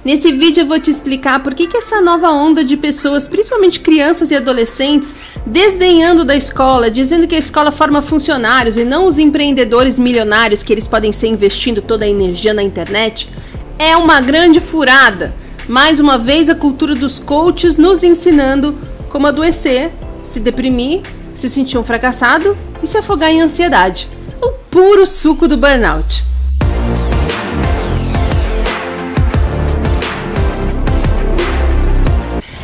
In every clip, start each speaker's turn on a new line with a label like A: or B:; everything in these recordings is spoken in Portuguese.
A: Nesse vídeo eu vou te explicar por que essa nova onda de pessoas, principalmente crianças e adolescentes, desdenhando da escola, dizendo que a escola forma funcionários e não os empreendedores milionários que eles podem ser investindo toda a energia na internet, é uma grande furada. Mais uma vez a cultura dos coaches nos ensinando como adoecer, se deprimir, se sentir um fracassado e se afogar em ansiedade. O puro suco do burnout.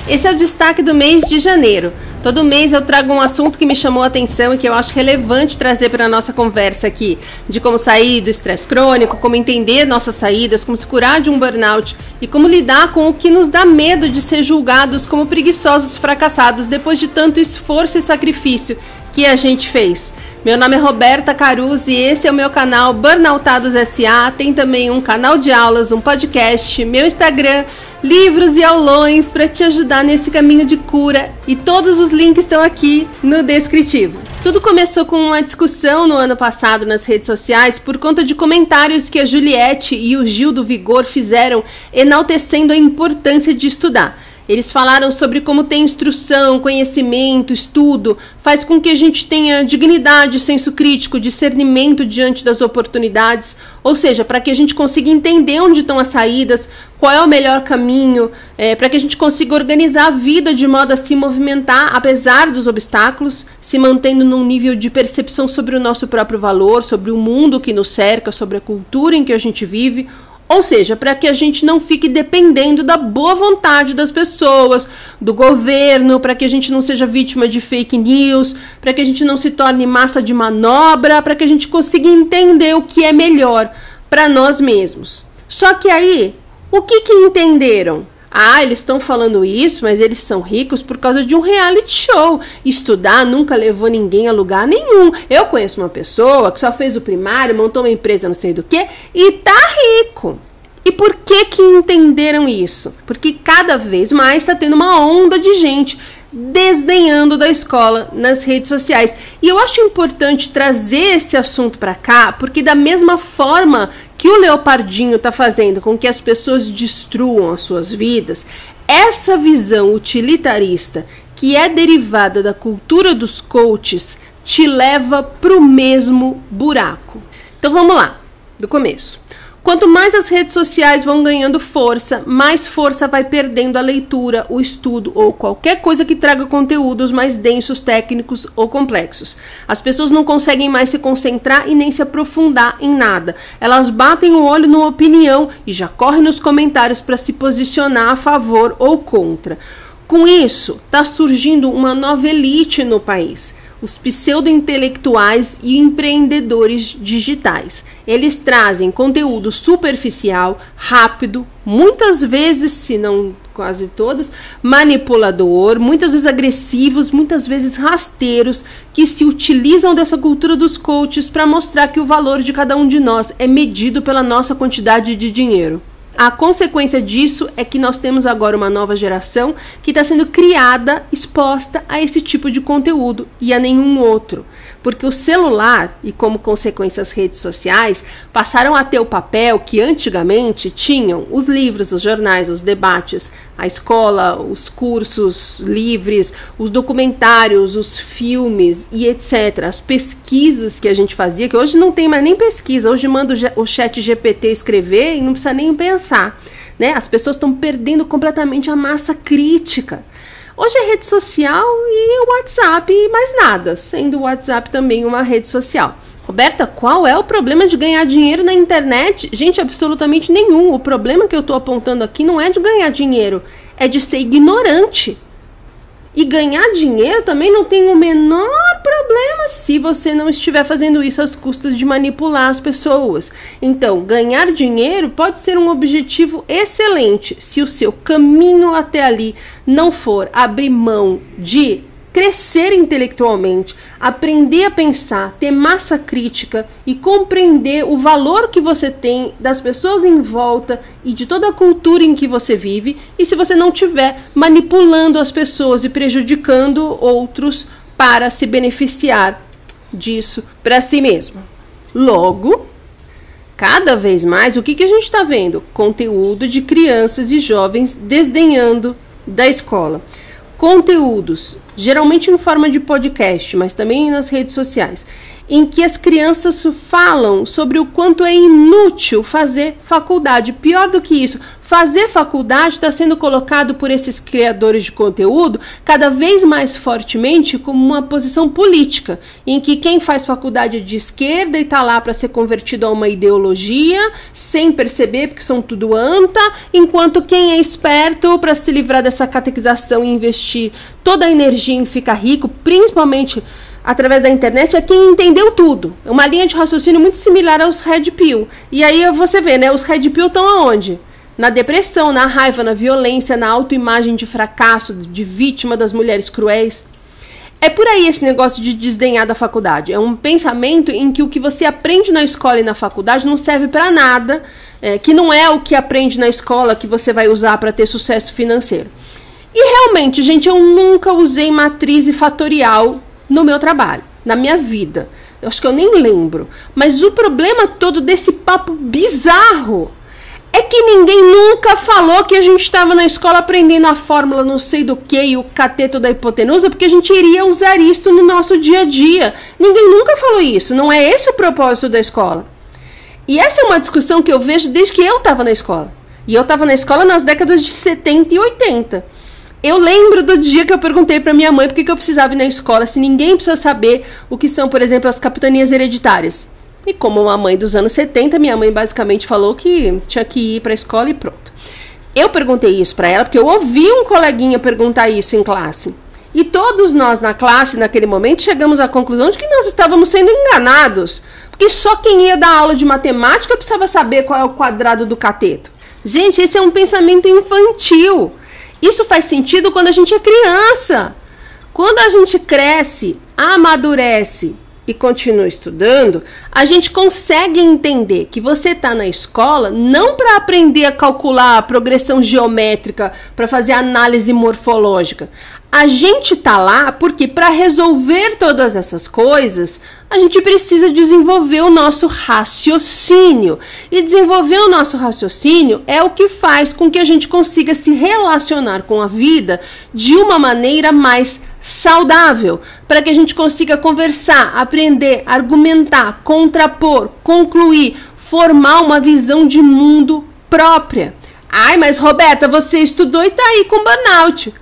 A: Esse é o destaque do mês de janeiro. Todo mês eu trago um assunto que me chamou a atenção e que eu acho relevante trazer para a nossa conversa aqui, de como sair do estresse crônico, como entender nossas saídas, como se curar de um burnout e como lidar com o que nos dá medo de ser julgados como preguiçosos fracassados depois de tanto esforço e sacrifício que a gente fez. Meu nome é Roberta Caruz e esse é o meu canal Burnoutados S.A. Tem também um canal de aulas, um podcast, meu Instagram, livros e aulões para te ajudar nesse caminho de cura e todos os links estão aqui no descritivo. Tudo começou com uma discussão no ano passado nas redes sociais por conta de comentários que a Juliette e o Gil do Vigor fizeram enaltecendo a importância de estudar. Eles falaram sobre como ter instrução, conhecimento, estudo, faz com que a gente tenha dignidade, senso crítico, discernimento diante das oportunidades, ou seja, para que a gente consiga entender onde estão as saídas, qual é o melhor caminho, para que a gente consiga organizar a vida de modo a se movimentar apesar dos obstáculos, se mantendo num nível de percepção sobre o nosso próprio valor, sobre o mundo que nos cerca, sobre a cultura em que a gente vive. Ou seja, para que a gente não fique dependendo da boa vontade das pessoas, do governo, para que a gente não seja vítima de fake news, para que a gente não se torne massa de manobra, para que a gente consiga entender o que é melhor para nós mesmos. Só que aí, o que entenderam? Ah, eles estão falando isso, mas eles são ricos por causa de um reality show. Estudar nunca levou ninguém a lugar nenhum. Eu conheço uma pessoa que só fez o primário, montou uma empresa não sei do que e tá rico. E por que entenderam isso? Porque cada vez mais está tendo uma onda de gente desdenhando da escola nas redes sociais. E eu acho importante trazer esse assunto para cá, porque da mesma forma que o Leopardinho está fazendo com que as pessoas destruam as suas vidas, essa visão utilitarista que é derivada da cultura dos coaches te leva para o mesmo buraco. Então vamos lá, do começo. Quanto mais as redes sociais vão ganhando força, mais força vai perdendo a leitura, o estudo ou qualquer coisa que traga conteúdos mais densos, técnicos ou complexos. As pessoas não conseguem mais se concentrar e nem se aprofundar em nada. Elas batem o olho numa opinião e já correm nos comentários para se posicionar a favor ou contra. Com isso, está surgindo uma nova elite no país. Os pseudo-intelectuais e empreendedores digitais. Eles trazem conteúdo superficial, rápido, muitas vezes, se não quase todas, manipulador, muitas vezes agressivos, muitas vezes rasteiros, que se utilizam dessa cultura dos coaches para mostrar que o valor de cada um de nós é medido pela nossa quantidade de dinheiro. A consequência disso é que nós temos agora uma nova geração que está sendo criada, exposta a esse tipo de conteúdo e a nenhum outro. Porque o celular e, como consequência, as redes sociais passaram a ter o papel que antigamente tinham os livros, os jornais, os debates, a escola, os cursos livres, os documentários, os filmes e etc. As pesquisas que a gente fazia, que hoje não tem mais nem pesquisa, hoje manda o chat GPT escrever e não precisa nem pensar, né? As pessoas estão perdendo completamente a massa crítica. Hoje é rede social e o WhatsApp e mais nada, sendo o WhatsApp também uma rede social. Roberta, qual é o problema de ganhar dinheiro na internet? Gente, absolutamente nenhum. O problema que eu estou apontando aqui não é de ganhar dinheiro, é de ser ignorante. E ganhar dinheiro também não tem o menor problema se você não estiver fazendo isso às custas de manipular as pessoas. Então, ganhar dinheiro pode ser um objetivo excelente se o seu caminho até ali não for abrir mão de crescer intelectualmente, aprender a pensar, ter massa crítica e compreender o valor que você tem das pessoas em volta e de toda a cultura em que você vive, e se você não estiver manipulando as pessoas e prejudicando outros para se beneficiar disso para si mesmo. Logo, cada vez mais, o que a gente está vendo? Conteúdo de crianças e jovens desdenhando da escola. Conteúdos, geralmente em forma de podcast, mas também nas redes sociais, em que as crianças falam sobre o quanto é inútil fazer faculdade. Pior do que isso, fazer faculdade está sendo colocado por esses criadores de conteúdo cada vez mais fortemente como uma posição política, em que quem faz faculdade é de esquerda e está lá para ser convertido a uma ideologia, sem perceber, porque são tudo anta, enquanto quem é esperto para se livrar dessa catequização e investir toda a energia em ficar rico, principalmente através da internet, é quem entendeu tudo. É uma linha de raciocínio muito similar aos Red Pill. E aí você vê, né? Os Red Pill estão aonde? Na depressão, na raiva, na violência, na autoimagem de fracasso, de vítima das mulheres cruéis. É por aí esse negócio de desdenhar da faculdade. É um pensamento em que o que você aprende na escola e na faculdade não serve para nada, que não é o que aprende na escola que você vai usar para ter sucesso financeiro. E realmente, gente, eu nunca usei matriz e fatorial no meu trabalho, na minha vida. Eu acho que eu nem lembro. Mas o problema todo desse papo bizarro é que ninguém nunca falou que a gente estava na escola aprendendo a fórmula não sei do que e o cateto da hipotenusa, porque a gente iria usar isso no nosso dia a dia. Ninguém nunca falou isso. Não é esse o propósito da escola. E essa é uma discussão que eu vejo desde que eu estava na escola. E eu estava na escola nas décadas de 70 e 80. Eu lembro do dia que eu perguntei para minha mãe por que eu precisava ir na escola, se ninguém precisa saber o que são, por exemplo, as capitanias hereditárias. E como uma mãe dos anos 70, minha mãe basicamente falou que tinha que ir para a escola e pronto. Eu perguntei isso para ela porque eu ouvi um coleguinha perguntar isso em classe. E todos nós na classe, naquele momento, chegamos à conclusão de que nós estávamos sendo enganados. Porque só quem ia dar aula de matemática precisava saber qual é o quadrado do cateto. Gente, esse é um pensamento infantil. Isso faz sentido quando a gente é criança. Quando a gente cresce, amadurece e continua estudando, a gente consegue entender que você está na escola não para aprender a calcular a progressão geométrica, para fazer análise morfológica. A gente está lá porque para resolver todas essas coisas, a gente precisa desenvolver o nosso raciocínio. E desenvolver o nosso raciocínio é o que faz com que a gente consiga se relacionar com a vida de uma maneira mais saudável, para que a gente consiga conversar, aprender, argumentar, contrapor, concluir, formar uma visão de mundo própria. Ai, mas Roberta, você estudou e tá aí com burnout.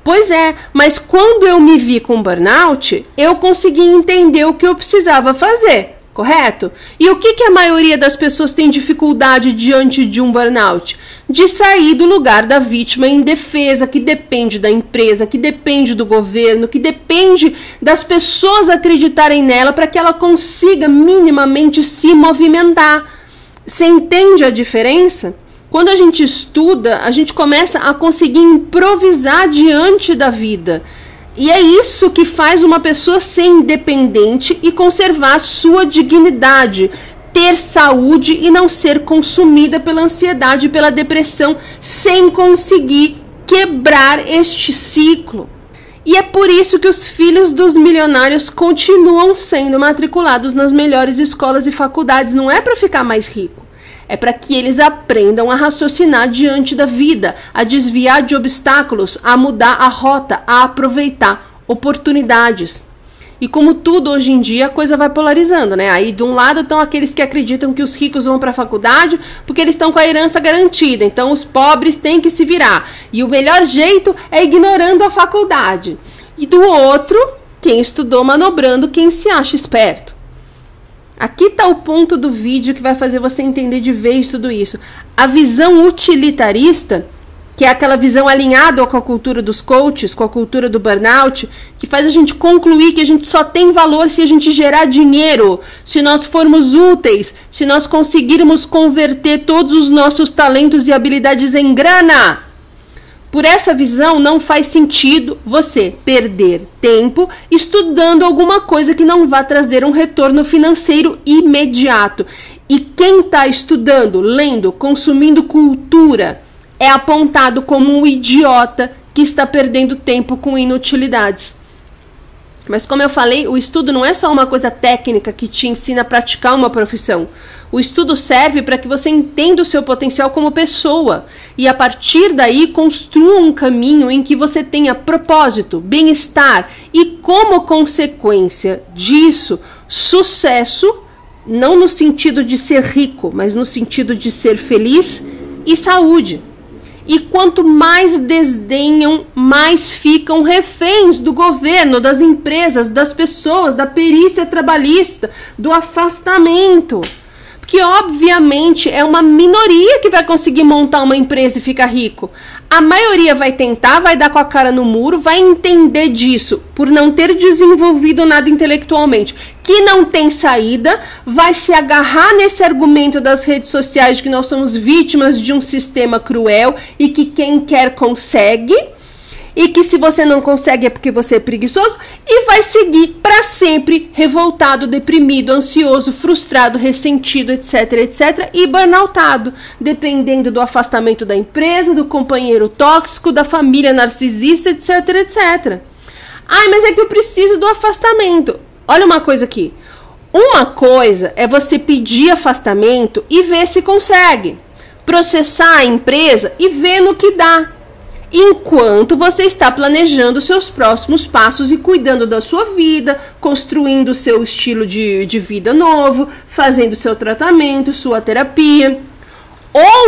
A: Pois é, mas quando eu me vi com burnout, eu consegui entender o que eu precisava fazer, correto? E o que a maioria das pessoas tem dificuldade diante de um burnout? De sair do lugar da vítima indefesa, que depende da empresa, que depende do governo, que depende das pessoas acreditarem nela para que ela consiga minimamente se movimentar. Você entende a diferença? Quando a gente estuda, a gente começa a conseguir improvisar diante da vida. E é isso que faz uma pessoa ser independente e conservar sua dignidade, ter saúde e não ser consumida pela ansiedade e pela depressão sem conseguir quebrar este ciclo. E é por isso que os filhos dos milionários continuam sendo matriculados nas melhores escolas e faculdades. Não é para ficar mais rico. É para que eles aprendam a raciocinar diante da vida, a desviar de obstáculos, a mudar a rota, a aproveitar oportunidades. E como tudo hoje em dia, a coisa vai polarizando, né? Aí de um lado estão aqueles que acreditam que os ricos vão para a faculdade porque eles estão com a herança garantida, então os pobres têm que se virar. E o melhor jeito é ignorando a faculdade. E do outro, quem estudou manobrando quem se acha esperto. Aqui está o ponto do vídeo que vai fazer você entender de vez tudo isso. A visão utilitarista, que é aquela visão alinhada com a cultura dos coaches, com a cultura do burnout, que faz a gente concluir que a gente só tem valor se a gente gerar dinheiro, se nós formos úteis, se nós conseguirmos converter todos os nossos talentos e habilidades em grana. Por essa visão, não faz sentido você perder tempo estudando alguma coisa que não vai trazer um retorno financeiro imediato. E quem está estudando, lendo, consumindo cultura, é apontado como um idiota que está perdendo tempo com inutilidades. Mas como eu falei, o estudo não é só uma coisa técnica que te ensina a praticar uma profissão. O estudo serve para que você entenda o seu potencial como pessoa e, a partir daí, construa um caminho em que você tenha propósito, bem-estar e, como consequência disso, sucesso, não no sentido de ser rico, mas no sentido de ser feliz e saúde. E quanto mais desdenham, mais ficam reféns do governo, das empresas, das pessoas, da perícia trabalhista, do afastamento. Porque, obviamente, é uma minoria que vai conseguir montar uma empresa e ficar rico. A maioria vai tentar, vai dar com a cara no muro, vai entender disso, por não ter desenvolvido nada intelectualmente, que não tem saída, vai se agarrar nesse argumento das redes sociais de que nós somos vítimas de um sistema cruel e que quem quer consegue, e que se você não consegue é porque você é preguiçoso, e vai seguir para sempre revoltado, deprimido, ansioso, frustrado, ressentido, etc, etc, e burnoutado, dependendo do afastamento da empresa, do companheiro tóxico, da família narcisista, etc, etc. Ai, mas é que eu preciso do afastamento. Olha uma coisa aqui. Uma coisa é você pedir afastamento e ver se consegue. Processar a empresa e ver no que dá. Enquanto você está planejando seus próximos passos e cuidando da sua vida, construindo o seu estilo de vida novo, fazendo seu tratamento, sua terapia.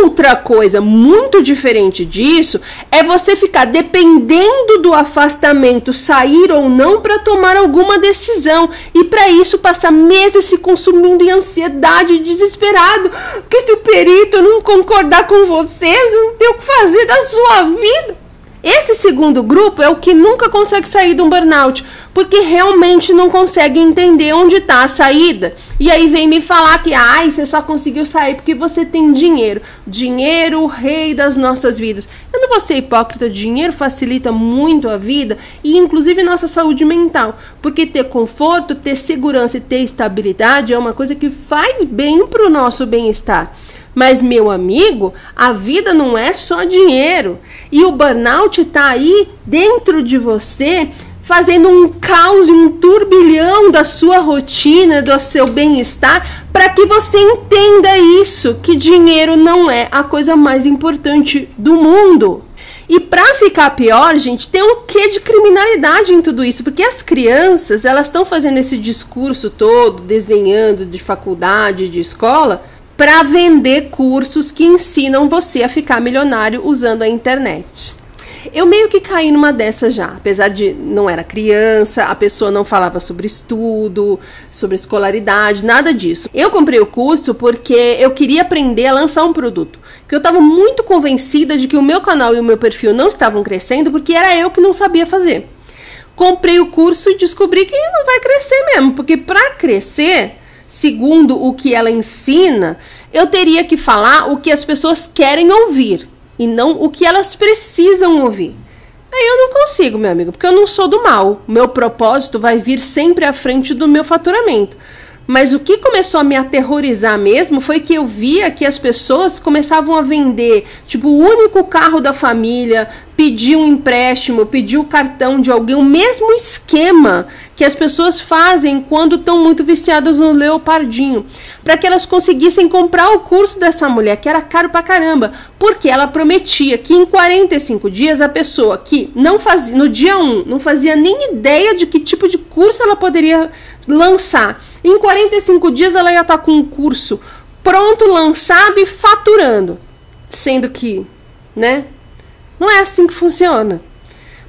A: Outra coisa muito diferente disso é você ficar dependendo do afastamento, sair ou não, para tomar alguma decisão. E para isso passar meses se consumindo em ansiedade e desesperado. Porque se o perito não concordar com você não tem o que fazer da sua vida. Esse segundo grupo é o que nunca consegue sair de um burnout, porque realmente não consegue entender onde está a saída. E aí vem me falar que você só conseguiu sair porque você tem dinheiro. Dinheiro, o rei das nossas vidas. Eu não vou ser hipócrita, dinheiro facilita muito a vida e inclusive nossa saúde mental. Porque ter conforto, ter segurança e ter estabilidade é uma coisa que faz bem para o nosso bem-estar. Mas, meu amigo, a vida não é só dinheiro. E o burnout está aí dentro de você, fazendo um caos, um turbilhão da sua rotina, do seu bem-estar, para que você entenda isso, que dinheiro não é a coisa mais importante do mundo. E para ficar pior, gente, tem um quê de criminalidade em tudo isso, porque as crianças, elas estão fazendo esse discurso todo, desdenhando de faculdade, de escola, para vender cursos que ensinam você a ficar milionário usando a internet. Eu meio que caí numa dessas já, apesar de não era criança, a pessoa não falava sobre estudo, sobre escolaridade, nada disso. Eu comprei o curso porque eu queria aprender a lançar um produto, que eu estava muito convencida de que o meu canal e o meu perfil não estavam crescendo porque era eu que não sabia fazer. Comprei o curso e descobri que não vai crescer mesmo, porque para crescer, segundo o que ela ensina, eu teria que falar o que as pessoas querem ouvir e não o que elas precisam ouvir. Aí eu não consigo, meu amigo, porque eu não sou do mal. Meu propósito vai vir sempre à frente do meu faturamento. Mas o que começou a me aterrorizar mesmo foi que eu via que as pessoas começavam a vender, tipo, o único carro da família, pedir um empréstimo, pedir o cartão de alguém, o mesmo esquema que as pessoas fazem quando estão muito viciadas no leopardinho, para que elas conseguissem comprar o curso dessa mulher, que era caro pra caramba, porque ela prometia que em 45 dias a pessoa que não fazia, no dia 1, não fazia nem ideia de que tipo de curso ela poderia lançar, em 45 dias ela ia estar com um curso pronto, lançado e faturando, sendo que, né, não é assim que funciona.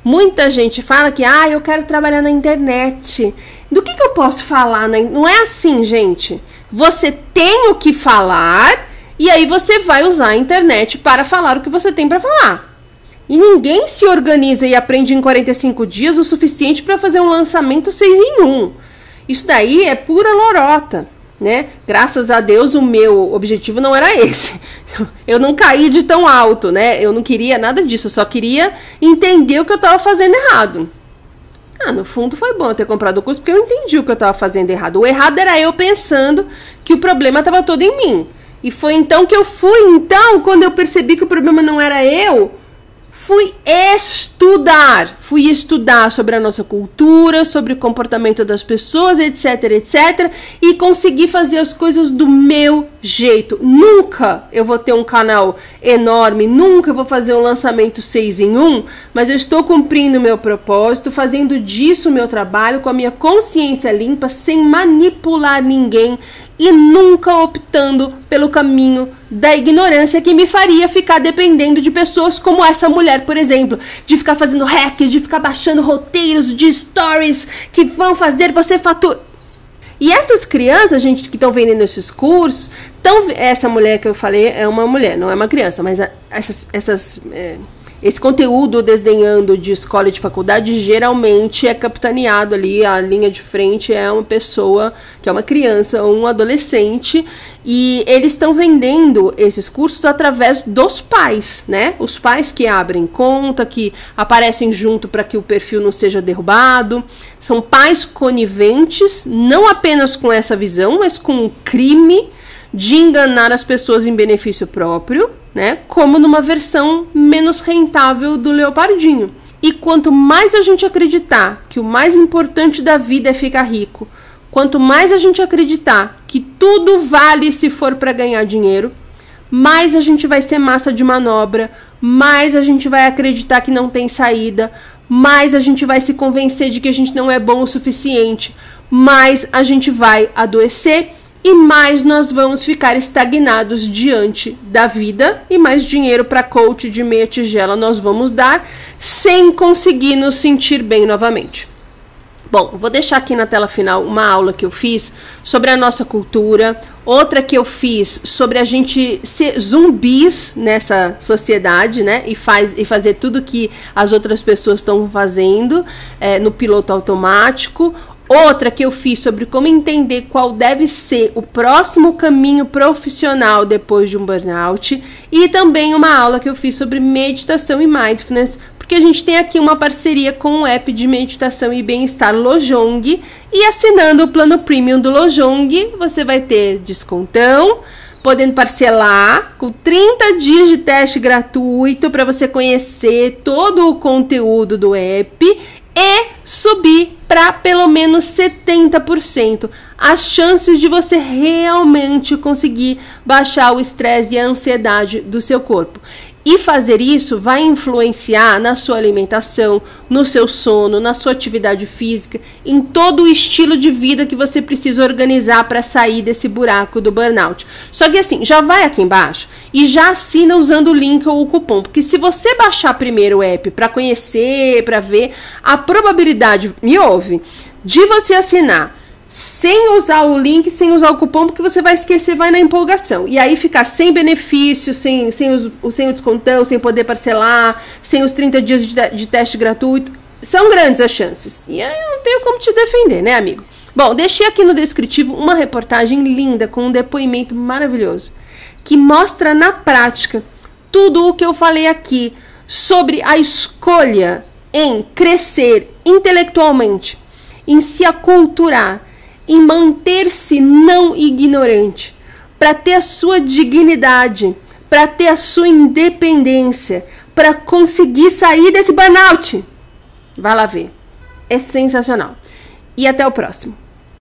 A: Muita gente fala que, eu quero trabalhar na internet. Do que eu posso falar? Não é assim, gente. Você tem o que falar e aí você vai usar a internet para falar o que você tem para falar. E ninguém se organiza e aprende em 45 dias o suficiente para fazer um lançamento 6 em 1. Isso daí é pura lorota, né? Graças a Deus o meu objetivo não era esse. Eu não caí de tão alto, né? Eu não queria nada disso, eu só queria entender o que eu estava fazendo errado. No fundo foi bom eu ter comprado o curso, porque eu entendi o que eu estava fazendo errado. O errado era eu pensando que o problema estava todo em mim. E foi então que eu fui, quando eu percebi que o problema não era eu, fui estudar sobre a nossa cultura, sobre o comportamento das pessoas, etc, etc, e consegui fazer as coisas do meu jeito. Nunca eu vou ter um canal enorme, nunca eu vou fazer um lançamento 6 em 1, mas eu estou cumprindo o meu propósito, fazendo disso o meu trabalho, com a minha consciência limpa, sem manipular ninguém, e nunca optando pelo caminho da ignorância que me faria ficar dependendo de pessoas como essa mulher, por exemplo, de ficar fazendo hacks, de ficar baixando roteiros de stories que vão fazer você faturar. E essas crianças, gente, que estão vendendo esses cursos, essa mulher que eu falei é uma mulher, não é uma criança, mas esse conteúdo desdenhando de escola e de faculdade geralmente é capitaneado ali, a linha de frente é uma pessoa que é uma criança ou um adolescente, e eles estão vendendo esses cursos através dos pais, né? Os pais que abrem conta, que aparecem junto para que o perfil não seja derrubado. São pais coniventes, não apenas com essa visão, mas com o crime de enganar as pessoas em benefício próprio, né? Como numa versão menos rentável do Leopardinho. E quanto mais a gente acreditar que o mais importante da vida é ficar rico, quanto mais a gente acreditar que tudo vale se for para ganhar dinheiro, mais a gente vai ser massa de manobra, mais a gente vai acreditar que não tem saída, mais a gente vai se convencer de que a gente não é bom o suficiente, mais a gente vai adoecer e mais nós vamos ficar estagnados diante da vida, e mais dinheiro para coach de meia tigela nós vamos dar sem conseguir nos sentir bem novamente. Bom, vou deixar aqui na tela final uma aula que eu fiz sobre a nossa cultura, outra que eu fiz sobre a gente ser zumbis nessa sociedade, né, e fazer tudo que as outras pessoas estão fazendo no piloto automático. Outra que eu fiz sobre como entender qual deve ser o próximo caminho profissional depois de um burnout. E também uma aula que eu fiz sobre meditação e mindfulness, porque a gente tem aqui uma parceria com o app de meditação e bem-estar Lojong. E assinando o plano premium do Lojong, você vai ter descontão, podendo parcelar com 30 dias de teste gratuito para você conhecer todo o conteúdo do app e subir para pelo menos 70% as chances de você realmente conseguir baixar o estresse e a ansiedade do seu corpo. E fazer isso vai influenciar na sua alimentação, no seu sono, na sua atividade física, em todo o estilo de vida que você precisa organizar para sair desse buraco do burnout. Só que assim, já vai aqui embaixo e já assina usando o link ou o cupom, porque se você baixar primeiro o app para conhecer, para ver, a probabilidade, me ouve, de você assinar sem usar o link, sem usar o cupom, porque você vai esquecer, vai na empolgação. E aí ficar sem benefício, sem o descontão, sem poder parcelar, sem os 30 dias de teste gratuito. São grandes as chances. E aí eu não tenho como te defender, né, amigo? Bom, deixei aqui no descritivo uma reportagem linda, com um depoimento maravilhoso, que mostra na prática tudo o que eu falei aqui sobre a escolha em crescer intelectualmente, em se aculturar, em manter-se não ignorante, para ter a sua dignidade, para ter a sua independência, para conseguir sair desse burnout. Vai lá ver. É sensacional. E até o próximo.